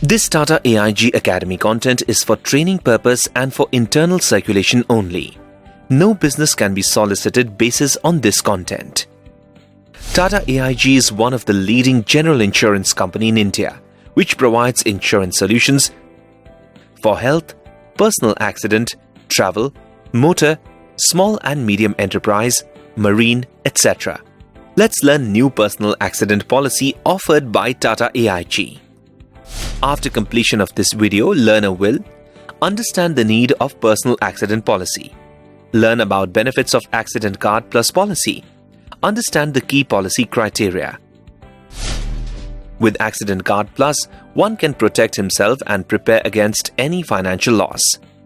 This Tata AIG Academy content is for training purpose and for internal circulation only. No business can be solicited basis on this content. Tata AIG is one of the leading general insurance company in India, which provides insurance solutions for health, personal accident, travel, motor, small and medium enterprise, marine, etc. Let's learn new personal accident policy offered by Tata AIG. After completion of this video, learner will understand the need of personal accident policy, learn about benefits of Accident Guard Plus policy, understand the key policy criteria. With Accident Guard Plus, one can protect himself and prepare against any financial loss.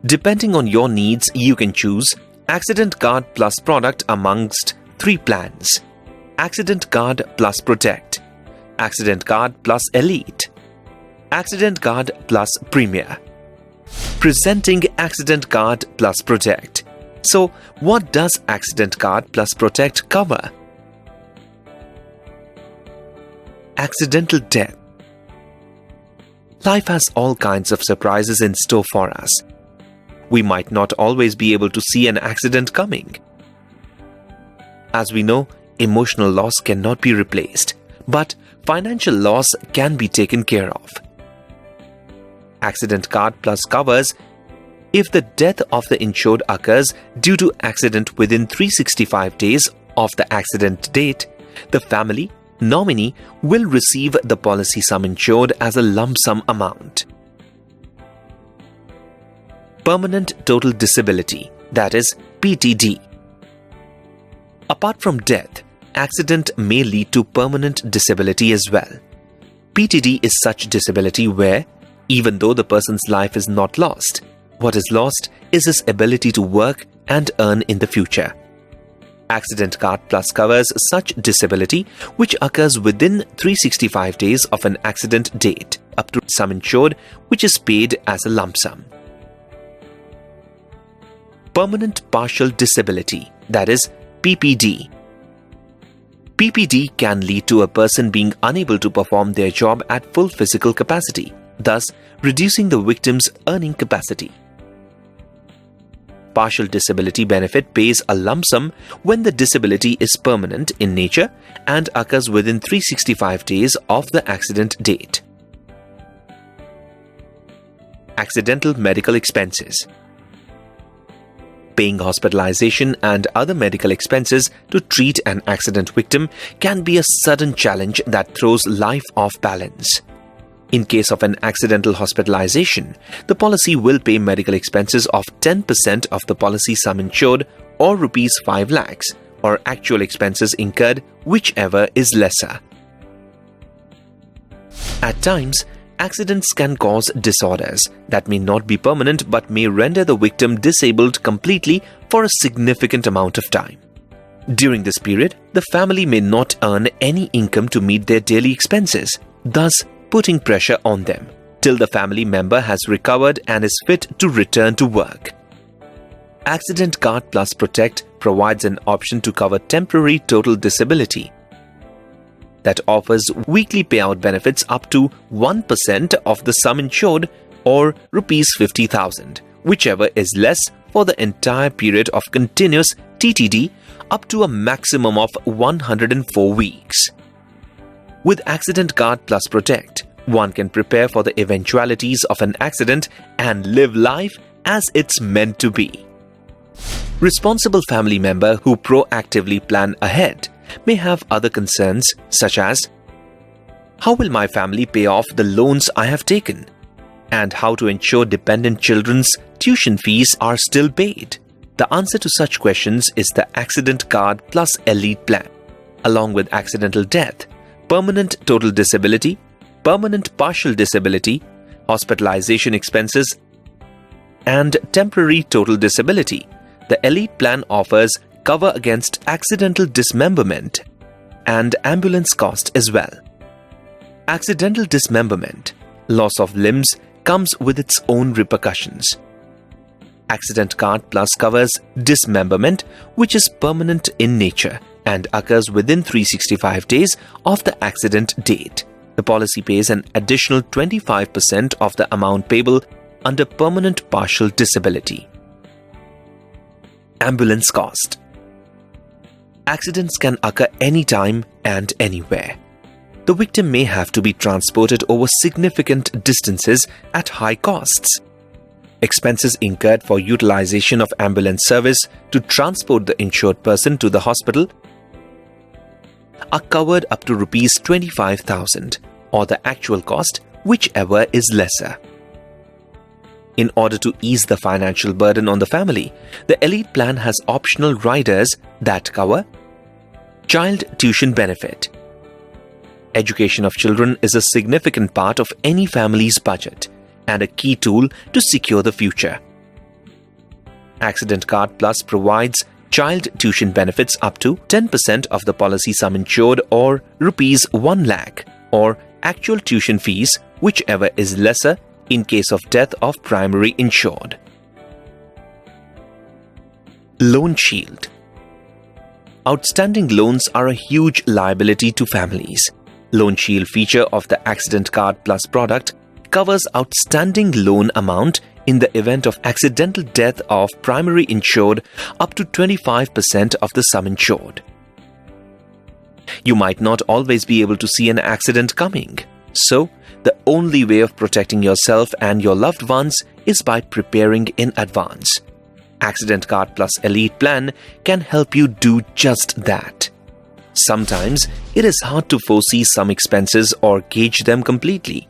Depending on your needs, you can choose Accident Guard Plus product amongst 3 plans: Accident Guard Plus Protect, Accident Guard Plus Elite, Accident Guard Plus Premier. Presenting Accident Guard Plus Protect. So, what does Accident Guard Plus Protect cover? Accidental death. Life has all kinds of surprises in store for us. We might not always be able to see an accident coming. As we know, emotional loss cannot be replaced, but financial loss can be taken care of. Accident Guard Plus covers if the death of the insured occurs due to accident within 365 days of the accident date, the family nominee will receive the policy sum insured as a lump sum amount. Permanent total disability, that is PTD. Apart from death, accident may lead to permanent disability as well. PTD is such disability where, even though the person's life is not lost, what is lost is his ability to work and earn in the future. Accident Guard Plus covers such disability which occurs within 365 days of an accident date, up to sum insured, which is paid as a lump sum. Permanent partial disability, that is PPD. PPD can lead to a person being unable to perform their job at full physical capacity, thus reducing the victim's earning capacity. Partial disability benefit pays a lump sum when the disability is permanent in nature and occurs within 365 days of the accident date. Accidental medical expenses. Paying hospitalization and other medical expenses to treat an accident victim can be a sudden challenge that throws life off balance. In case of an accidental hospitalization, the policy will pay medical expenses of 10% of the policy sum insured or rupees 5 lakhs or actual expenses incurred, whichever is lesser. At times, accidents can cause disorders that may not be permanent but may render the victim disabled completely for a significant amount of time. During this period, the family may not earn any income to meet their daily expenses, thus putting pressure on them till the family member has recovered and is fit to return to work. Accident Guard Plus Protect provides an option to cover temporary total disability that offers weekly payout benefits up to 1% of the sum insured or rupees 50,000, whichever is less for the entire period of continuous TTD up to a maximum of 104 weeks. With Accident Guard Plus Protect, one can prepare for the eventualities of an accident and live life as it's meant to be. Responsible family member who proactively plan ahead may have other concerns such as, how will my family pay off the loans I have taken? And how to ensure dependent children's tuition fees are still paid? The answer to such questions is the Accident Guard Plus Elite plan, along with accidental death, permanent total disability, permanent partial disability, hospitalization expenses, and temporary total disability. The Elite plan offers cover against accidental dismemberment and ambulance cost as well. Accidental dismemberment, loss of limbs, comes with its own repercussions. Accident Guard Plus covers dismemberment, which is permanent in nature and occurs within 365 days of the accident date. The policy pays an additional 25% of the amount payable under permanent partial disability. Ambulance cost. Accidents can occur anytime and anywhere. The victim may have to be transported over significant distances at high costs. Expenses incurred for utilization of ambulance service to transport the insured person to the hospital are covered up to Rs 25,000 or the actual cost, whichever is lesser. In order to ease the financial burden on the family, the Elite Plan has optional riders that cover child tuition benefit. Education of children is a significant part of any family's budget and a key tool to secure the future. Accident Card Plus provides child tuition benefits up to 10% of the policy sum insured or Rs 1 lakh or actual tuition fees, whichever is lesser in case of death of primary insured. Loan Shield. Outstanding loans are a huge liability to families. Loan Shield feature of the Accident Card Plus product covers outstanding loan amount in the event of accidental death of primary insured up to 25% of the sum insured. You might not always be able to see an accident coming, so the only way of protecting yourself and your loved ones is by preparing in advance. Accident Card Plus Elite Plan can help you do just that. Sometimes it is hard to foresee some expenses or gauge them completely.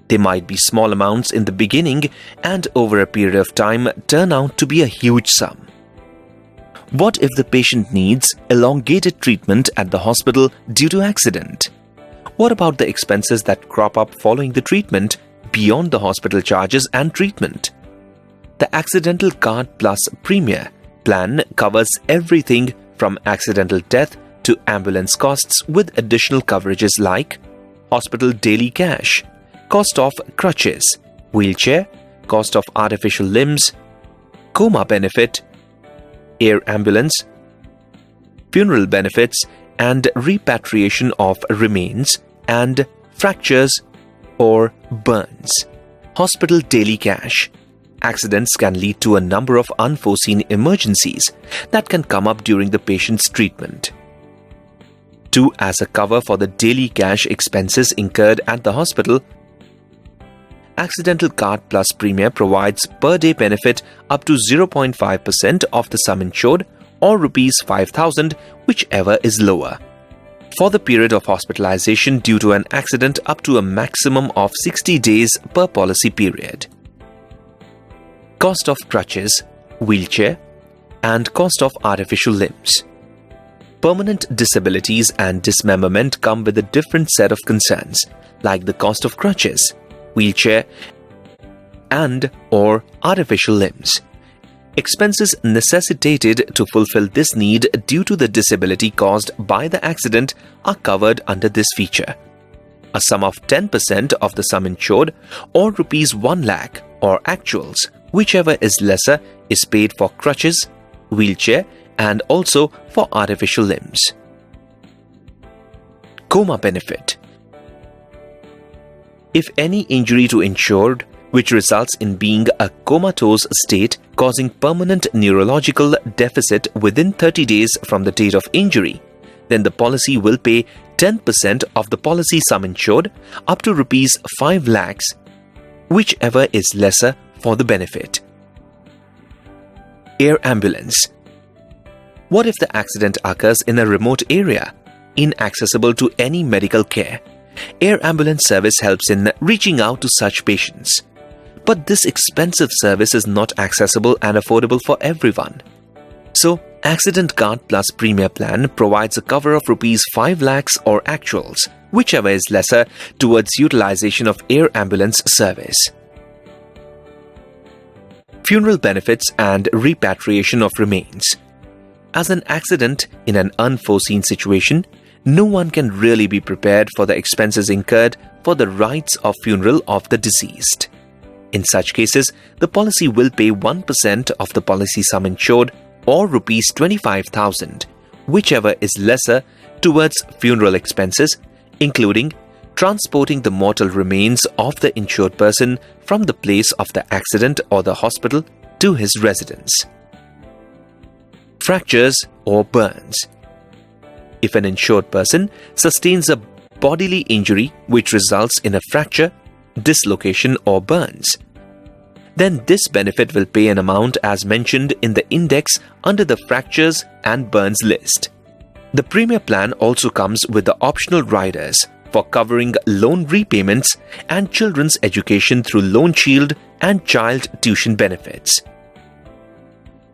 They might be small amounts in the beginning and over a period of time turn out to be a huge sum. What if the patient needs elongated treatment at the hospital due to accident? What about the expenses that crop up following the treatment beyond the hospital charges and treatment? The Accidental Card Plus Premier Plan covers everything from accidental death to ambulance costs with additional coverages like hospital daily cash, cost of crutches, wheelchair, cost of artificial limbs, coma benefit, air ambulance, funeral benefits and repatriation of remains, and fractures or burns. Hospital daily cash. Accidents can lead to a number of unforeseen emergencies that can come up during the patient's treatment. 2. As a cover for the daily cash expenses incurred at the hospital, Accidental Card Plus Premier provides per-day benefit up to 0.5% of the sum insured or Rs 5,000, whichever is lower, for the period of hospitalization due to an accident up to a maximum of 60 days per policy period. Cost of crutches, wheelchair, and cost of artificial limbs. Permanent disabilities and dismemberment come with a different set of concerns, like the cost of crutches, wheelchair, and/or artificial limbs. Expenses necessitated to fulfill this need due to the disability caused by the accident are covered under this feature. A sum of 10% of the sum insured or Rs 1 lakh or actuals, whichever is lesser, is paid for crutches, wheelchair, and also for artificial limbs. Coma benefit. If any injury to insured which results in being a comatose state causing permanent neurological deficit within 30 days from the date of injury, then the policy will pay 10% of the policy sum insured up to Rs 5 lakhs, whichever is lesser for the benefit. Air ambulance. What if the accident occurs in a remote area, inaccessible to any medical care? Air ambulance service helps in reaching out to such patients. But this expensive service is not accessible and affordable for everyone. So, Accident Card Plus Premier Plan provides a cover of Rs 5 lakhs or actuals, whichever is lesser, towards utilization of air ambulance service. Funeral benefits and repatriation of remains. As an accident in an unforeseen situation, no one can really be prepared for the expenses incurred for the rites of funeral of the deceased. In such cases, the policy will pay 1% of the policy sum insured or Rs 25,000, whichever is lesser, towards funeral expenses, including transporting the mortal remains of the insured person from the place of the accident or the hospital to his residence. Fractures or burns. If an insured person sustains a bodily injury which results in a fracture, dislocation or burns, then this benefit will pay an amount as mentioned in the index under the fractures and burns list. The Premier Plan also comes with the optional riders for covering loan repayments and children's education through Loan Shield and child tuition benefits.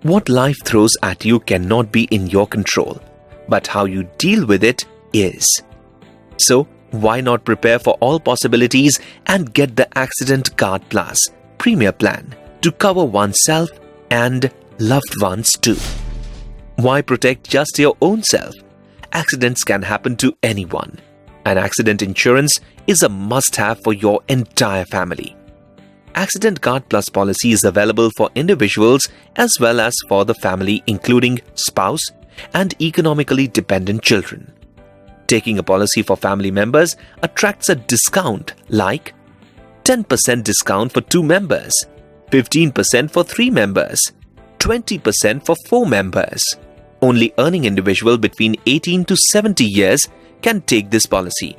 What life throws at you cannot be in your control, but how you deal with it is. So, why not prepare for all possibilities and get the Accident Guard Plus Premier Plan to cover oneself and loved ones too? Why protect just your own self? Accidents can happen to anyone, and accident insurance is a must-have for your entire family. Accident Guard Plus policy is available for individuals as well as for the family, including spouse and economically dependent children. Taking a policy for family members attracts a discount like 10% discount for 2 members, 15% for 3 members, 20% for 4 members. Only earning individual between 18 to 70 years can take this policy,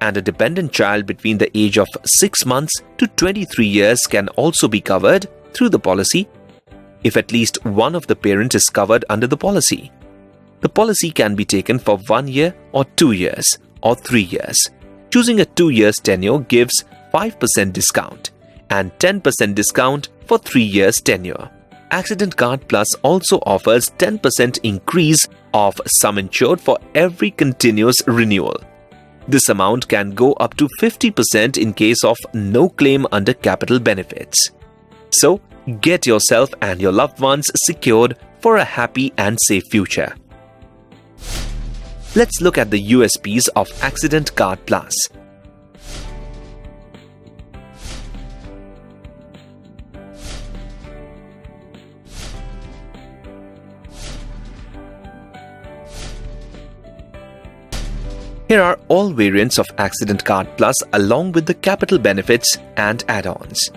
and a dependent child between the age of 6 months to 23 years can also be covered through the policy if at least one of the parents is covered under the policy. The policy can be taken for 1 year or 2 years or 3 years. Choosing a 2 years tenure gives 5% discount and 10% discount for 3 years tenure. Accident Guard Plus also offers 10% increase of sum insured for every continuous renewal. This amount can go up to 50% in case of no claim under capital benefits. So, get yourself and your loved ones secured for a happy and safe future. Let's look at the USPs of Accident Guard Plus. Here are all variants of Accident Guard Plus along with the capital benefits and add-ons.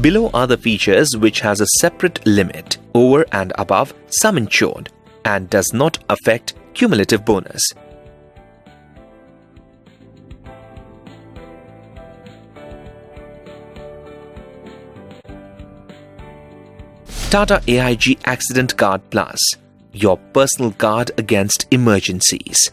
Below are the features which has a separate limit over and above sum insured and does not affect cumulative bonus. Tata AIG Accident Guard Plus, your personal guard against emergencies.